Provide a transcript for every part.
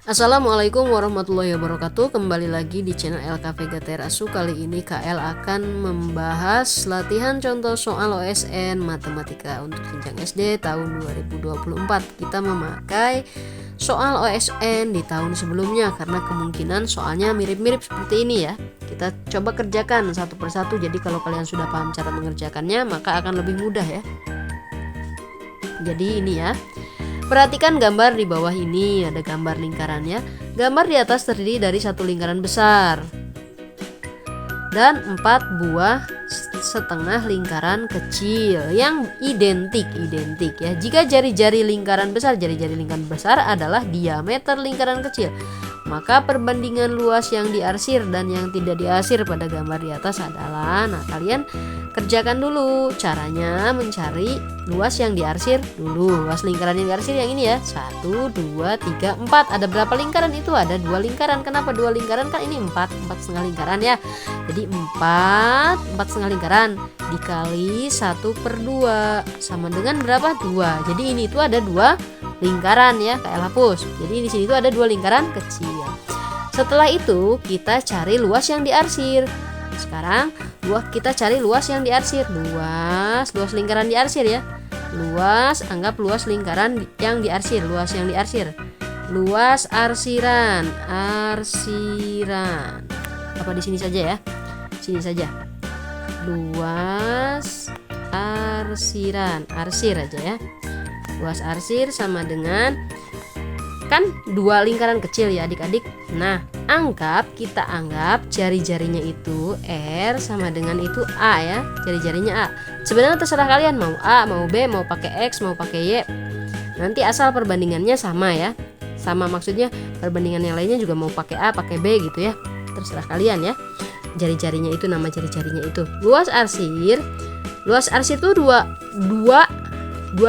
Assalamualaikum warahmatullahi wabarakatuh. Kembali lagi di channel LK Vega Terasu. Kali ini KL akan membahas latihan contoh soal OSN Matematika untuk jenjang SD tahun 2024. Kita memakai soal OSN di tahun sebelumnya karena kemungkinan soalnya mirip-mirip seperti ini ya. Kita coba kerjakan satu persatu. Jadi kalau kalian sudah paham cara mengerjakannya, maka akan lebih mudah ya. Jadi ini ya. Perhatikan gambar di bawah ini, ada gambar lingkarannya. Gambar di atas terdiri dari satu lingkaran besar dan 4 buah setengah lingkaran kecil yang identik ya. Jika jari-jari lingkaran besar adalah diameter lingkaran kecil, maka perbandingan luas yang diarsir dan yang tidak diarsir pada gambar di atas adalah, nah kalian kerjakan dulu caranya mencari luas yang diarsir dulu. Luas lingkaran yang diarsir yang ini ya, 1, 2, 3, 4. Ada berapa lingkaran itu? Ada 2 lingkaran. Kenapa 2 lingkaran? Kan ini 4 setengah lingkaran ya. Jadi 4 setengah lingkaran dikali 1/2 sama dengan berapa? 2. Jadi ini itu ada 2 lingkaran ya, kayak hapus. Jadi di sini itu ada 2 lingkaran kecil. Setelah itu kita cari luas yang diarsir. Sekarang kita cari luas yang diarsir. Luas lingkaran diarsir ya. Anggap luas lingkaran yang diarsir. Luas arsiran. Apa di sini saja ya? Sini saja. Luas arsiran. Arsir aja ya. Luas arsir sama dengan, kan 2 lingkaran kecil ya adik-adik. Nah, kita anggap jari-jarinya itu R sama dengan itu A ya. Jari-jarinya A. Sebenarnya terserah kalian mau A, mau B, mau pakai X, mau pakai Y. Nanti asal perbandingannya sama ya. Sama maksudnya perbandingan yang lainnya juga mau pakai A, pakai B gitu ya. Terserah kalian ya. Jari-jarinya itu, nama jari-jarinya itu. Luas arsir itu dua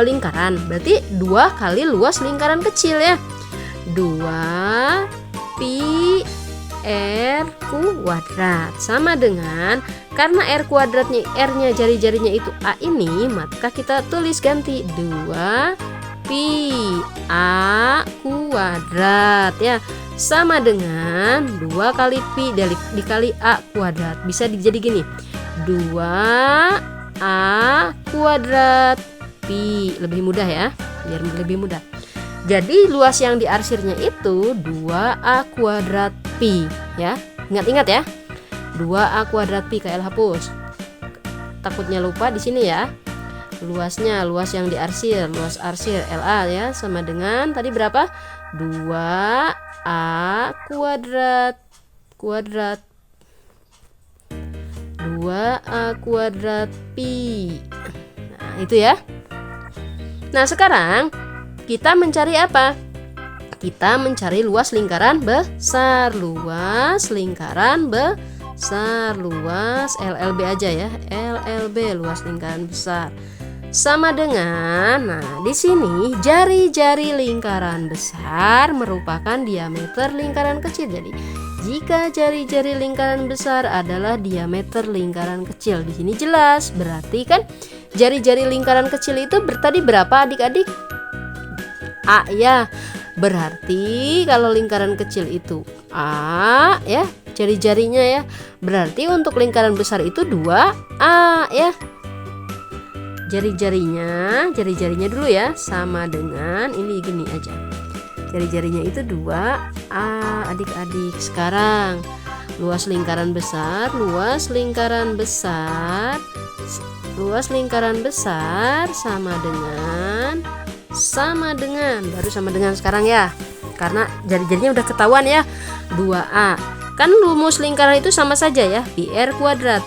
lingkaran. Berarti 2 kali luas lingkaran kecil ya. 2 pi R kuadrat sama dengan, karena R kuadratnya, R-nya jari-jarinya itu A ini, maka kita tulis ganti 2 pi A kuadrat ya, sama dengan 2 kali pi dikali A kuadrat. Bisa jadi gini, 2 A kuadrat pi. Lebih mudah ya, biar lebih mudah. Jadi luas yang diarsirnya itu 2A kuadrat pi ya. Ingat-ingat ya. 2A kuadrat pi, KL hapus. Takutnya lupa di sini ya. Luas yang diarsir, luas arsir LA ya, sama dengan tadi berapa? 2A kuadrat 2A kuadrat pi. Nah, itu ya. Nah, sekarang kita mencari apa? Kita mencari luas lingkaran besar. Luas LLB aja ya. LLB, luas lingkaran besar. Sama dengan, nah di sini jari-jari lingkaran besar merupakan diameter lingkaran kecil. Jadi jika jari-jari lingkaran besar adalah diameter lingkaran kecil, di sini jelas. Berarti kan jari-jari lingkaran kecil itu tadi berapa adik-adik? A ya. Berarti kalau lingkaran kecil itu A ya, jari-jarinya ya. Berarti untuk lingkaran besar itu 2A ya. Jari-jarinya dulu ya, sama dengan ini gini aja. Jari-jarinya itu 2A adik-adik. Sekarang luas lingkaran besar sama dengan sekarang ya, karena jari-jarinya udah ketahuan ya, 2A. Kan rumus lingkaran itu sama saja ya, pi R kuadrat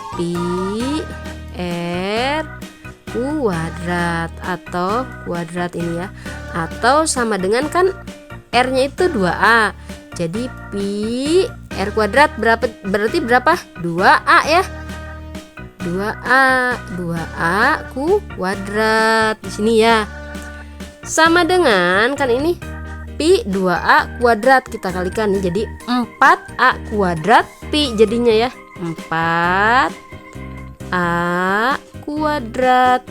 atau kuadrat ini ya, atau sama dengan, kan R-nya itu 2A. Jadi pi R kuadrat berarti berapa? 2A ya. 2A kuadrat di sini ya. Sama dengan, kan ini pi 2A kuadrat, kita kalikan nih jadi 4A kuadrat pi jadinya ya. 4A kuadrat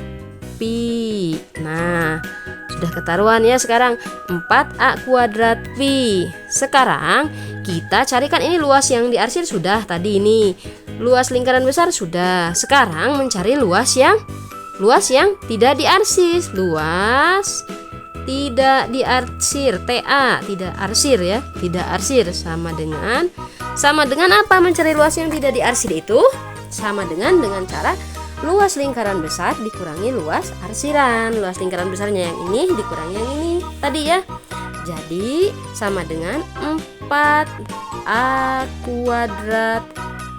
pi. Nah, Sudah ketahuan ya sekarang 4A kuadrat pi. Sekarang kita carikan ini luas yang diarsir sudah tadi ini. Luas lingkaran besar sudah. Sekarang mencari luas yang tidak diarsir. Luas tidak diarsir, TA, tidak arsir ya. Tidak arsir sama dengan apa mencari luas yang tidak diarsir itu? Sama dengan cara luas lingkaran besar dikurangi luas arsiran. Luas lingkaran besarnya yang ini dikurangi yang ini tadi ya. Jadi sama dengan 4A kuadrat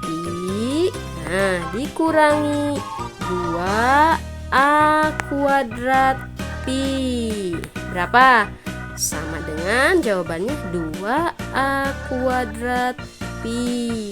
pi. Nah, dikurangi 2A kuadrat pi. Berapa? Sama dengan jawabannya 2A kuadrat pi.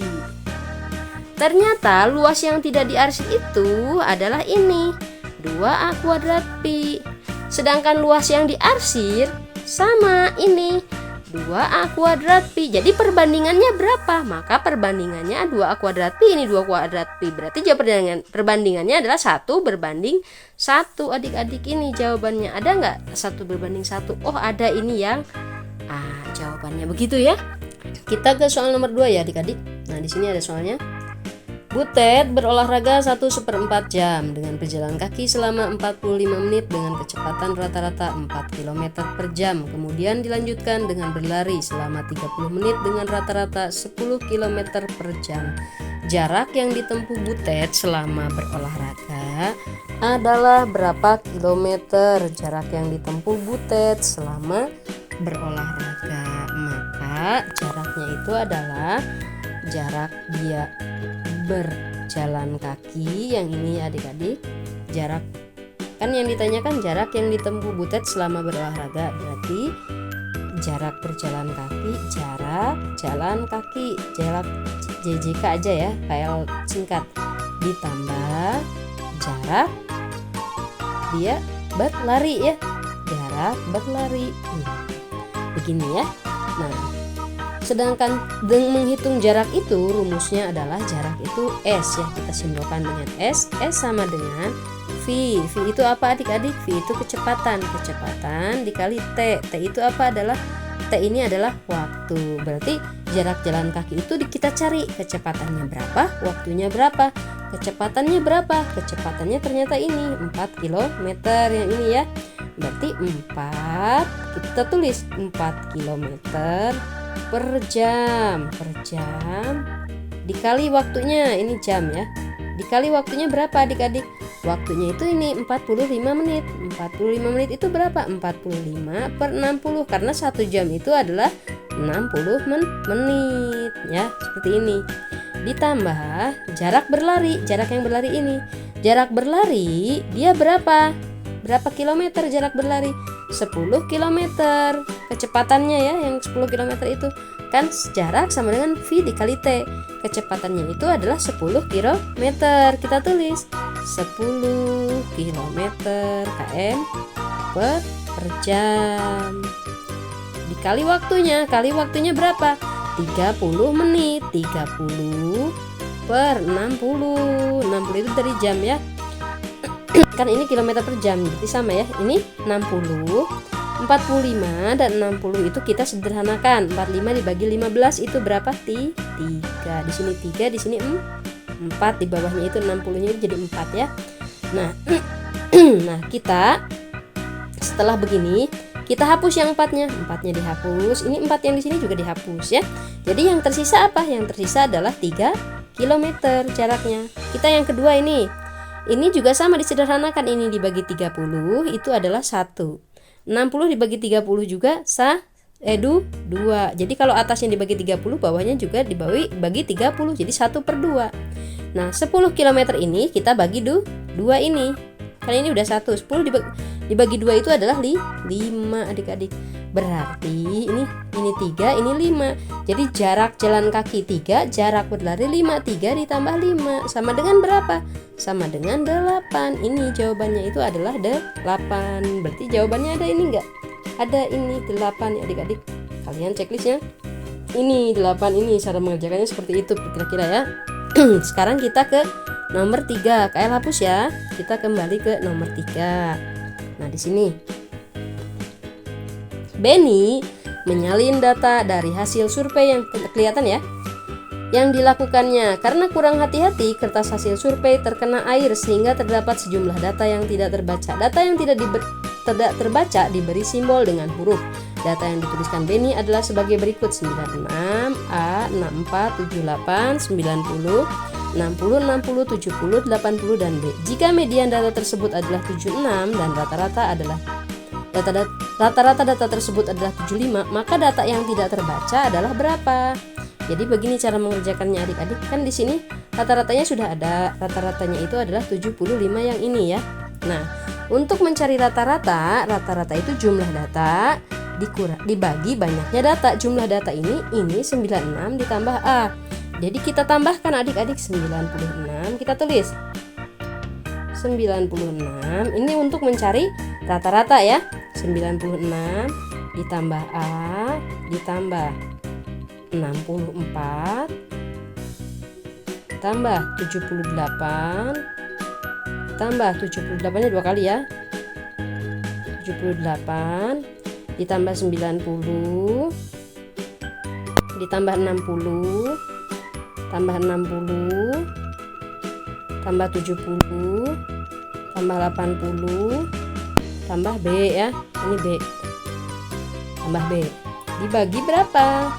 Ternyata luas yang tidak diarsir itu adalah ini 2A kuadrat pi. Sedangkan luas yang diarsir sama ini 2A kuadrat pi. Jadi perbandingannya berapa? Maka perbandingannya 2A kuadrat pi, ini 2 kuadrat pi. Berarti perbandingannya adalah 1 berbanding 1. Adik-adik, ini jawabannya. Ada nggak 1 berbanding 1? Oh, ada, ini yang jawabannya begitu ya. Kita ke soal nomor 2 ya adik-adik. Nah, di sini ada soalnya. Butet berolahraga 1/4 jam dengan berjalan kaki selama 45 menit dengan kecepatan rata-rata 4 km per jam. Kemudian dilanjutkan dengan berlari selama 30 menit dengan rata-rata 10 km per jam. Jarak yang ditempuh Butet selama berolahraga adalah berapa kilometer? Jarak yang ditempuh Butet selama berolahraga. Maka jaraknya itu adalah jarak dia berjalan kaki, yang ini adik-adik, jarak kan yang ditanyakan jarak yang ditempuh Butet selama berolahraga, berarti jarak berjalan kaki, jarak jalan kaki, jarak JJK aja ya, file singkat, ditambah jarak dia berlari ya, jarak berlari. Begini ya. Nah, sedangkan menghitung jarak itu rumusnya adalah jarak itu S ya, kita simbolkan dengan S. S sama dengan V. V itu apa adik-adik? V itu kecepatan dikali T. T itu apa? T ini adalah waktu. Berarti jarak jalan kaki itu kita cari kecepatannya berapa, waktunya berapa. Kecepatannya berapa? Kecepatannya ternyata ini 4 km yang ini ya. Berarti 4, kita tulis 4 km per jam dikali waktunya, ini jam ya, dikali waktunya berapa adik-adik? Waktunya itu ini 45 menit. 45 menit itu berapa? 45 per 60, karena 1 jam itu adalah 60 menit ya, seperti ini. Ditambah jarak berlari, jarak yang berlari ini, jarak berlari dia berapa kilometer jarak berlari? 10 km. Kecepatannya ya, yang 10 km itu kan jarak sama dengan V dikali T. Kecepatannya itu adalah 10 km. Kita tulis 10 km km per jam dikali waktunya. Kali waktunya berapa? 30 menit. 30 per 60. 60 itu dari jam ya. Kan ini kilometer per jam, jadi sama ya. Ini 60, 45 dan 60 itu kita sederhanakan. 45 dibagi 15 itu berapa? 3. Di sini 3, di sini 4, di bawahnya itu 60-nya jadi 4 ya. Nah, nah kita setelah begini kita hapus yang 4-nya. 4-nya dihapus. Ini 4 yang di sini juga dihapus ya. Jadi yang tersisa apa? Yang tersisa adalah 3 km jaraknya. Kita yang kedua ini. Ini juga sama disederhanakan, ini dibagi 30 itu adalah 1. 60 dibagi 30 juga 2. Jadi kalau atasnya dibagi 30, bawahnya juga dibagi 30. Jadi 1/2. Nah, 10 km ini kita bagi 2 ini. Karena ini udah 1. 10 dibagi 2 itu adalah 5 adik-adik. Berarti ini 3, ini 5. Jadi jarak jalan kaki 3, jarak berlari 5. 3 ditambah 5 sama dengan berapa? Sama dengan 8. Ini jawabannya itu adalah 8. Berarti jawabannya ada ini enggak? Ada ini 8 ya adik-adik. Kalian checklistnya. Ini 8 ini cara mengerjakannya seperti itu kira-kira ya. Sekarang kita ke nomor 3. KL hapus ya. Kita kembali ke nomor 3. Nah, di sini Benny menyalin data dari hasil survei yang kelihatan ya, yang dilakukannya. Karena kurang hati-hati, kertas hasil survei terkena air sehingga terdapat sejumlah data yang tidak terbaca. Data yang tidak terbaca diberi simbol dengan huruf. Data yang dituliskan Benny adalah sebagai berikut: 96, A, 64, 78, 90, 60, 60, 70, 80, dan B. Jika median data tersebut adalah 76 dan rata-rata data tersebut adalah 75, maka data yang tidak terbaca adalah berapa? Jadi begini cara mengerjakannya adik-adik. Kan di sini rata-ratanya sudah ada. Rata-ratanya itu adalah 75 yang ini ya. Nah, untuk mencari rata-rata itu jumlah data dibagi banyaknya data. Jumlah data ini 96 ditambah A. Jadi kita tambahkan adik-adik 96, kita tulis 96. Ini untuk mencari rata-rata ya. 96 ditambah A ditambah 64 tambah 78 tambah 78-nya 2 kali ya. 78 ditambah 90 ditambah 60 tambah 60 tambah 70 tambah 80 tambah B ya. Ini B tambah B dibagi berapa?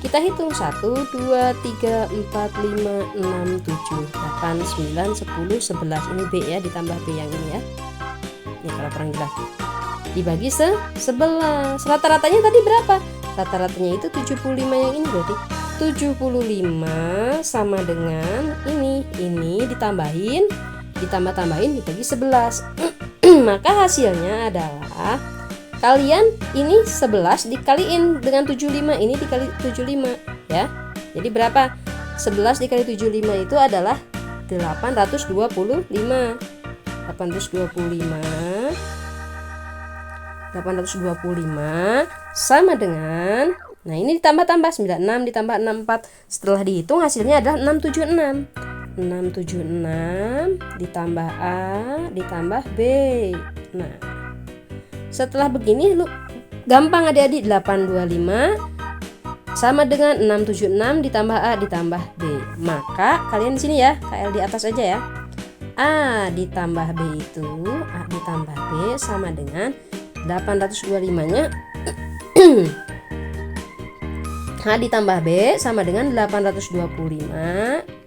Kita hitung 1, 2, 3, 4, 5, 6, 7, 8, 9, 10, 11. Ini B ya, ditambah B yang ini ya. Ini kalau kurang jelas. Dibagi 11. Rata-ratanya tadi berapa? Rata-ratanya itu 75 yang ini, berarti 75 sama dengan ini ditambahin, ditambah-tambahin dibagi 11. Maka hasilnya adalah kalian ini 11 dikaliin dengan 75, ini dikali 75 ya. Jadi berapa? 11 dikali 75 itu adalah 825. 825 sama dengan, nah ini ditambah-tambah 96 ditambah 64. Setelah dihitung hasilnya adalah 676. 676 ditambah A ditambah B. Nah, setelah begini lu gampang adik-adik. 825 sama dengan 676 ditambah A ditambah B. Maka kalian di sini ya, KL di atas aja ya. A ditambah B itu A ditambah B sama dengan 825-nya A ditambah B sama dengan 825.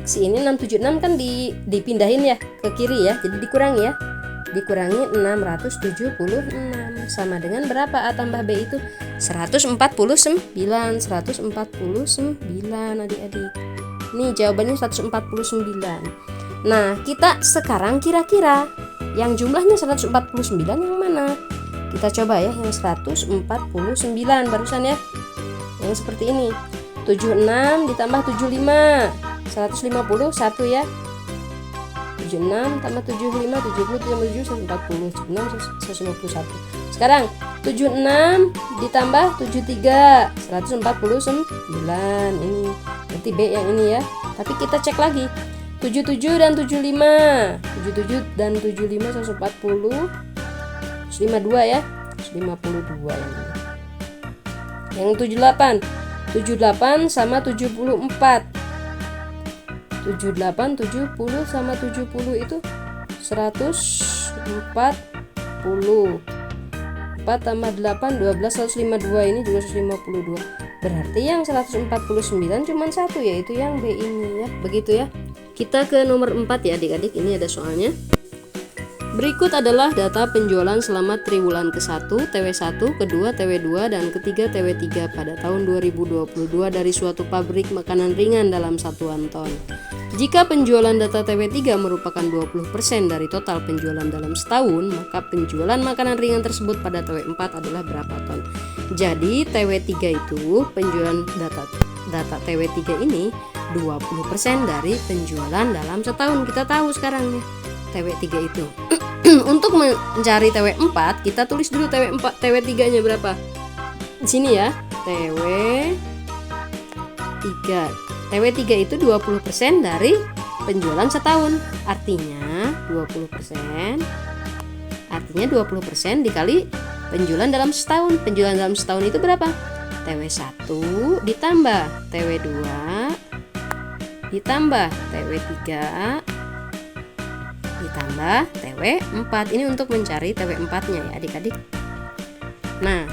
Si ini 676 kan dipindahin ya ke kiri ya, jadi dikurangi ya. Dikurangi 676 sama dengan berapa? A tambah B itu 149 adik-adik. Nih jawabannya 149. Nah, kita sekarang kira-kira yang jumlahnya 149 yang mana? Kita coba ya yang 149 barusan ya. Yang seperti ini. 76 ditambah 75. 151 ya. 76 tambah 75, 70 tambah 7, 140, 151. Sekarang 76 ditambah 73, 149. Ini berarti B yang ini ya. Tapi kita cek lagi. 77 dan 75. 77 dan 75 140. 152 ya. 152 yang ini. Yang 78. 78 sama 74. 78, 70 sama 70 itu 140. 4 tambah 8, 12, 152. Ini juga 152. Berarti yang 149 cuma satu, yaitu yang B ini ya. Begitu ya. Kita ke nomor 4 ya adik-adik. Ini ada soalnya. Berikut adalah data penjualan selama triwulan ke-1, TW1, kedua TW2, dan ketiga TW3 pada tahun 2022 dari suatu pabrik makanan ringan dalam satuan ton. Jika penjualan data TW3 merupakan 20% dari total penjualan dalam setahun, maka penjualan makanan ringan tersebut pada TW4 adalah berapa ton? Jadi TW3 itu penjualan data TW3 ini 20% dari penjualan dalam setahun. Kita tahu sekarang nih TW3 itu. Untuk mencari TW4 kita tulis dulu TW3 nya berapa. Di sini ya, TW3 itu 20% dari penjualan setahun. Artinya 20% dikali penjualan dalam setahun. Penjualan dalam setahun itu berapa? TW1 ditambah TW2 ditambah TW3 ditambah TW4. Ini untuk mencari TW4-nya ya adik-adik. Nah,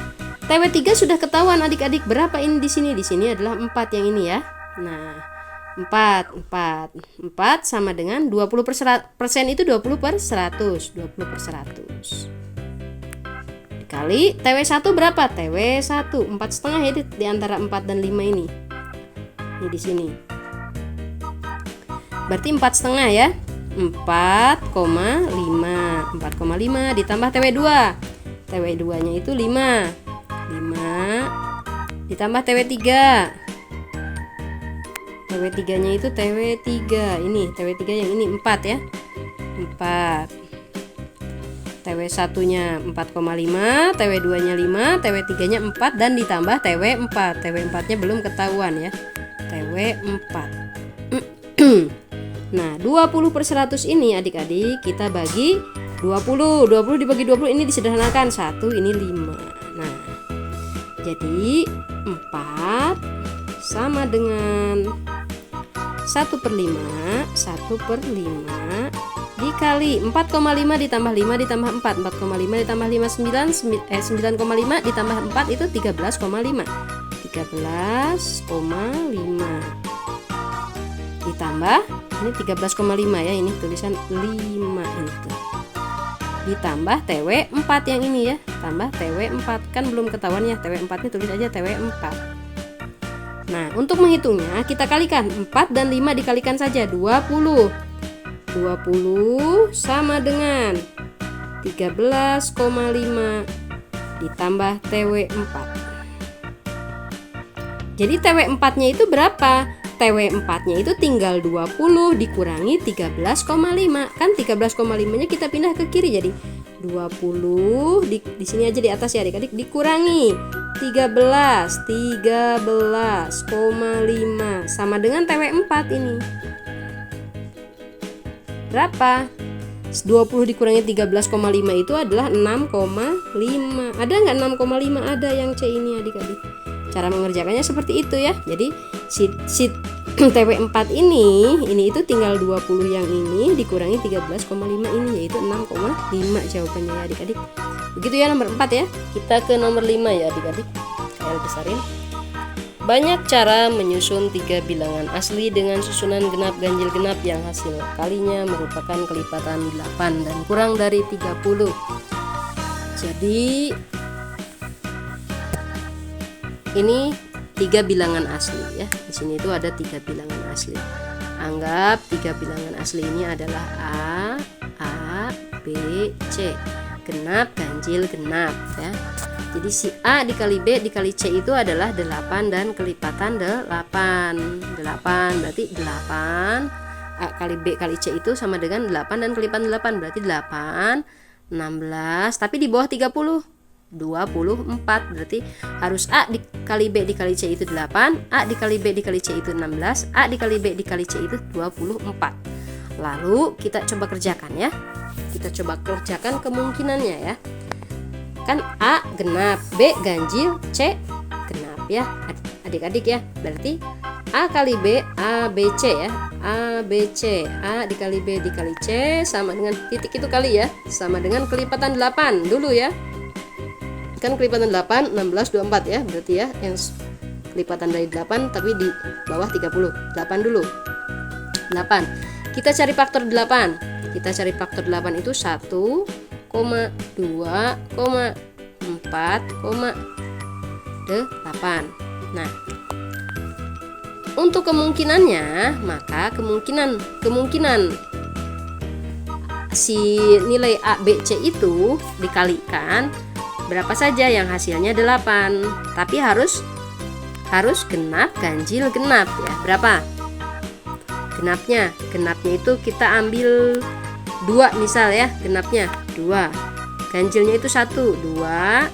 TW3 sudah ketahuan adik-adik. Berapa ini di sini? Di sini adalah 4 yang ini ya. Nah, 4 sama dengan 20% itu 20/100. 20/100 dikali TW1 berapa? TW1 4,5 ya di antara 4 dan 5 ini. Ini di sini. Berarti 4,5 ya. 4,5 ditambah TW2. TW2-nya itu 5 ditambah TW3. TW3-nya itu TW3. Ini TW3 yang ini 4 ya. 4. TW1-nya 4,5, TW2-nya 5, TW3-nya 4 dan ditambah TW4. TW4-nya belum ketahuan ya. TW4. Nah, 20/100 ini adik-adik kita bagi 20. 20 dibagi 20 ini disederhanakan. 1 ini 5. Nah, jadi 4 sama dengan 1/5. 1/5 dikali 4,5 ditambah 5 ditambah 4. 4,5 ditambah 5 9,5 ditambah 4 itu 13,5. 13,5 ditambah ini 13,5 ya, ini tulisan 5 ini tuh. Ditambah TW4 yang ini ya, tambah TW4 kan belum ketahuan ya, TW4 ini tulis aja TW4. Nah, untuk menghitungnya kita kalikan 4 dan 5 dikalikan saja 20. 20 sama dengan 13,5 ditambah TW4. Jadi TW4-nya itu berapa? TW4-nya itu tinggal 20 dikurangi 13,5. Kan 13,5-nya kita pindah ke kiri jadi 20 di sini aja di atas ya adik-adik, dikurangi 13,5 sama dengan TW4 ini. Berapa? 20 dikurangi 13,5 itu adalah 6,5. Ada nggak 6,5? Ada yang C ini adik-adik. Cara mengerjakannya seperti itu ya. Jadi si TW4 ini itu tinggal 20 yang ini dikurangi 13,5 ini, yaitu 6,5 jawabannya ya adik-adik. Begitu ya nomor 4 ya. Kita ke nomor 5 ya adik-adik. Saya besarin. Banyak cara menyusun 3 bilangan asli dengan susunan genap ganjil genap yang hasil kalinya merupakan kelipatan 8 dan kurang dari 30. Jadi ini 3 bilangan asli ya. Di sini itu ada 3 bilangan asli. Anggap 3 bilangan asli ini adalah A, B, C. Genap ganjil genap ya. Jadi si A dikali B dikali C itu adalah 8 dan kelipatan 8. 8 berarti 8 A kali B kali C itu sama dengan 8 dan kelipatan 8 berarti 8 16 tapi di bawah 30 24 berarti harus A dikali B dikali C itu 8, A dikali B dikali C itu 16, A dikali B dikali C itu 24. Lalu kita coba kerjakan ya. Kita coba kerjakan kemungkinannya ya. Kan A genap, B ganjil, C genap ya adik-adik ya. Berarti A kali B, A, B, C ya. A, B, C, A dikali B dikali C sama dengan titik itu kali ya, sama dengan kelipatan 8 dulu ya. Kan kelipatan 8, 16, 24 ya. Berarti ya yang kelipatan dari 8 tapi di bawah 30. 8 dulu. 8. Kita cari faktor 8. Kita cari faktor 8 itu 1, 2, 4, 8. Nah, untuk kemungkinannya, maka kemungkinan si nilai A, B, C itu dikalikan berapa saja yang hasilnya 8. Tapi harus genap ganjil genap ya. Berapa? Genapnya itu kita ambil 2 misal ya, genapnya 2. Ganjilnya itu 1, 2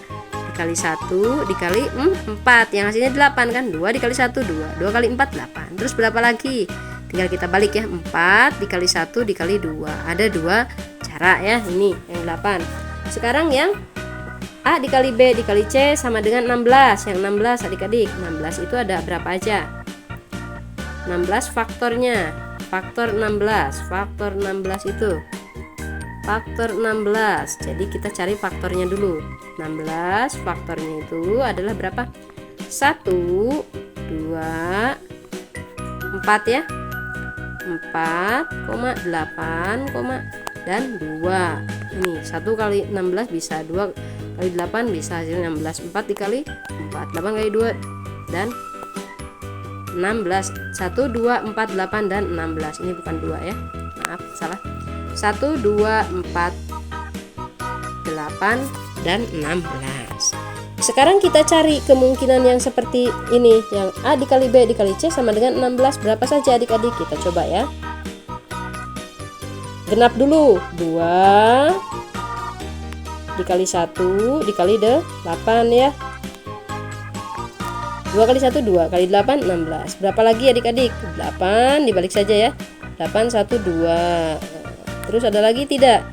dikali 1 dikali 4 yang hasilnya 8 kan. 2 dikali 1 2 kali 4 8. Terus berapa lagi? Tinggal kita balik ya. 4 dikali 1 dikali 2. Ada 2 cara ya, ini yang 8. Sekarang yang A dikali B dikali C sama dengan 16. Yang 16 adik-adik, 16 itu ada berapa aja? 16 faktornya. Faktor 16. Faktor 16 itu faktor 16. Jadi kita cari faktornya dulu. 16 faktornya itu adalah berapa? 1, 2, 4 ya. 4, 8, dan 2. Ini 1 kali 16 bisa, 2 kali 8 bisa, hasilnya 16. 4 dikali 4, 8 kali 2 dan 16. 1, 2, 4, 8 dan 16. Ini bukan 2 ya. Maaf, salah. 1, 2, 4, 8 dan 16. Sekarang kita cari kemungkinan yang seperti ini, yang A dikali B dikali C sama dengan 16. Berapa saja adik-adik? Kita coba ya. Genap dulu. 2 dikali 1 dikali 8 ya. 2 kali 1 2 kali 8 16. Berapa lagi adik-adik? 8 dibalik saja ya. 8 1 2. Terus ada lagi tidak?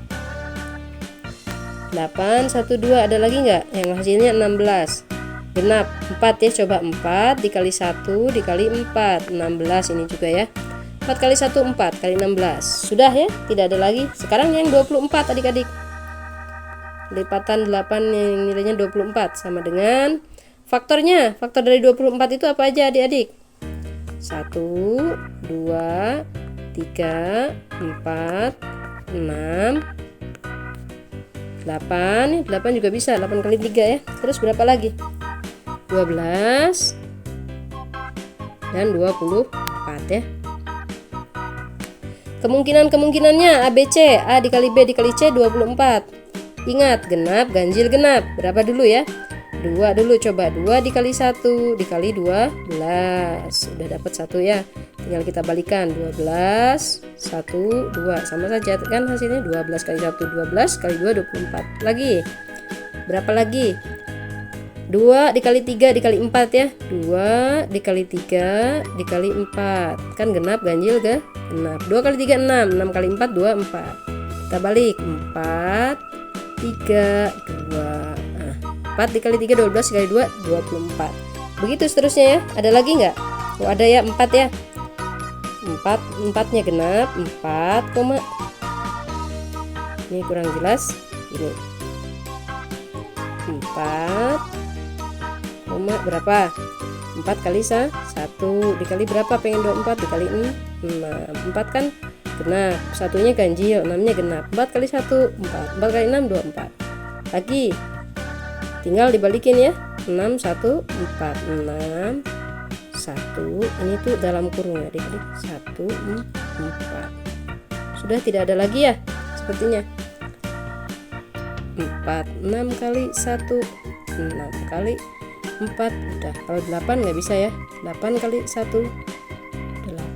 8 1 2 ada lagi nggak? Yang hasilnya 16. Genap 4 ya, coba 4 dikali 1 dikali 4 16 ini juga ya. 4 kali 1 4 kali 16. Sudah ya, tidak ada lagi. Sekarang yang 24 adik-adik. Lipatan 8 yang nilainya 24 sama dengan faktornya. Faktor dari 24 itu apa aja adik-adik? 1 2 3 4 6 8. 8 juga bisa, 8 kali 3 ya. Terus berapa lagi? 12 dan 24 ya. Kemungkinannya ABC. A dikali B dikali C 24. Ingat, genap, ganjil, genap. Berapa dulu ya? 2 dulu, coba 2 dikali 1 dikali 12. Sudah dapat 1 ya. Tinggal kita balikan, 12 1 2 sama saja kan hasilnya. 12 kali 1 12 kali 2 24. Lagi berapa lagi? 2 dikali 3 dikali 4 ya. 2 dikali 3 dikali 4 kan genap, ganjil ke genap. 2 kali 3 6. 6 kali 4 24. Kita balik, 4 3 2. Nah, 4 dikali 3 12 kali 2 24. Begitu seterusnya ya. Ada lagi nggak? Oh, ada ya, 4 ya. 4 nya genap. 4, ini kurang jelas ini. 4, berapa? 4 kali 1 dikali berapa? Pengen 24 dikali 6. 4 kan genap, satunya ganjil, 6 nya genap. 4 kali 1 4, 4 kali 6 24. Lagi tinggal dibalikin ya. 6 1 4 6 1. Ini tuh dalam kurung ya adik-adik. 1 4. Sudah tidak ada lagi ya sepertinya. 4 6 kali 1 6 kali 4. Udah. Kalau 8 nggak bisa ya. 8 kali 1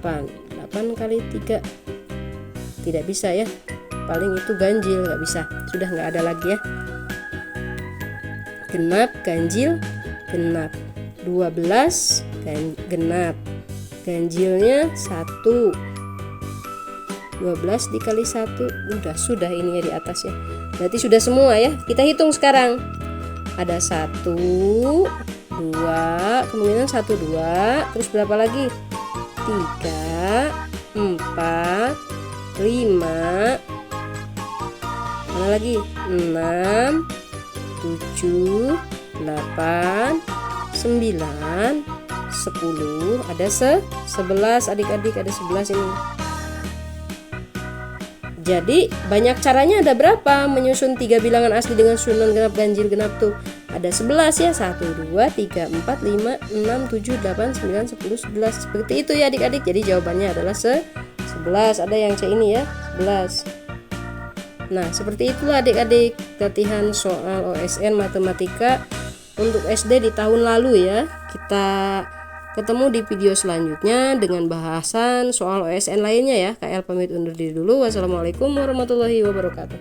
8. 8 kali 3 tidak bisa ya. Paling itu ganjil, nggak bisa. Sudah nggak ada lagi ya. Genap, ganjil, genap. 12 genap, ganjilnya 1. 12 dikali 1 sudah ini ya di atas ya. Berarti sudah semua ya. Kita hitung sekarang. Ada 1 2, kemungkinan 1 2. Terus berapa lagi? 3 4 5. Mana lagi? 6 7 8 9 10. Ada 11 adik-adik, ada 11 ini. Jadi banyak caranya. Ada berapa menyusun 3 bilangan asli dengan susunan genap, ganjil, genap tuh? Ada 11 ya. 1 2 3 4 5 6 7 8 9 10 11. Seperti itu ya adik-adik. Jadi jawabannya adalah 11. Ada yang C ini ya, 11. Nah, seperti itulah adik-adik latihan soal OSN matematika untuk SD di tahun lalu ya. Kita ketemu di video selanjutnya dengan bahasan soal OSN lainnya ya. KL pamit undur diri dulu. Wassalamualaikum warahmatullahi wabarakatuh.